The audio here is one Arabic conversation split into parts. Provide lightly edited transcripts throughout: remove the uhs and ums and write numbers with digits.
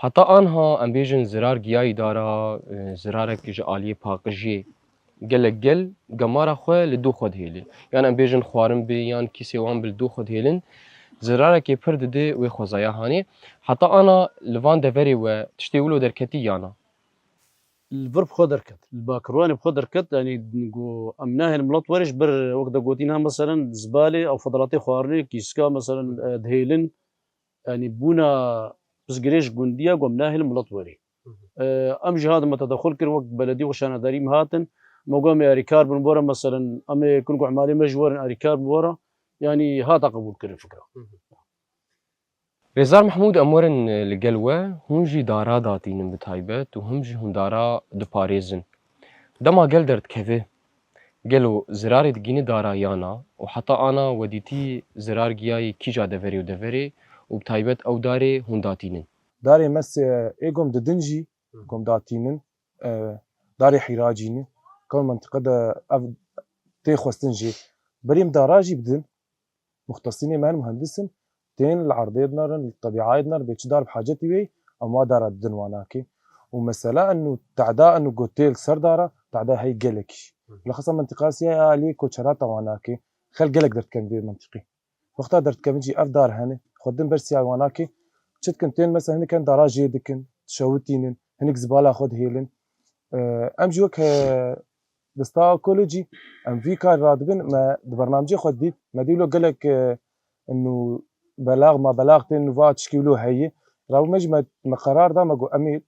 حتى آنها ام بيجن زرار گیایی دارا زرارك جي آلية باقجي gelek gel gemara xwe li dû xwe dihêlî. Yan em bêjin xwarin bê yan kîsê wan bi li dû xwe dihêlin zirarekê pir dide wê xwezaya hanê. Heta ana li van deverê we tiştê wilo derketî yana. الفرب خو دركت الباكرواني بخو دركت يعني نقول امناه الملط ورش بر وقت قوتينها مثلا زباله او فضلاتي خوارني كيسكا مثلا دهيلن يعني بونا بس قريش قنديه قمناه الملط وري ام جهاد ما تدخل كر وقت بلدي وشان داريم هاتن موقام اريكار بن بورا مثلا ام كن عمالي مجور اريكار بن بورا يعني هذا قبول كر الفكره. Rêzar Mehmûd em werin li gel we hûn jî dara datînin bi taybet û him jî hûn dara diparêzin. Dema gel derdikeve gelo zirarê digîne dara yana û heta ana wedîtî zirar giyayê kîja deverê û deverê û bi taybet ew darê hûn datînin. داري مس ايجوم ددنجي قوم داتينن داري حراجيني كون منطقة دا تي خوستنجي بريم داراجي بدن مختصين مان مهندسن تين العرضية نارن الطبيعة نار بيتش دار بحاجتي بي او ما دار الدن واناكي ومسألة انه تعداء انه قوتيل سر دارا تعداء هي قلكش لخاصة منطقة سيا الي كوتشراتا واناكي خل قلك درت كم بي منطقي وقتها درت كم جي اف دار هني خدن برسيا واناكي شت كنتين مثلا هني كان دراجي دكن تشوتينن هنيك زبالة خد هيلن ام جوك دستا كولوجي ام في كار رادبن ما برنامجي خد ديت ما ديلو قالك انه بلاغ ما بلاغتين نوفا تشكيلو هي راو مجمع قرار دا ما امي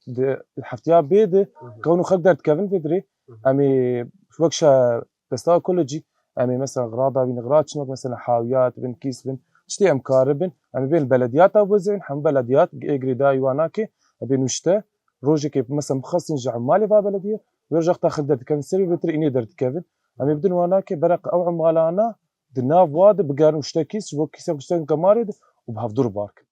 الحفتيا بيد كونو خدرت كيفن بدري امي وكشا دستا كولوجي امي مثلا غراضه بين غراض شنو مثلا حاويات بن كيس بن تشتي ام كاربن امي بين البلديات وزين هم بلديات اجري دا يواناكي بين وشتا روجك مثلا مخصص عمالي با بلديه ويرجع تاخذ كان سري بتري اني درت كيفن امي بدون واناكي برق او عمالانا دناف واد بقارن وشتا كيس وكيس كمارد وبهفدور بارك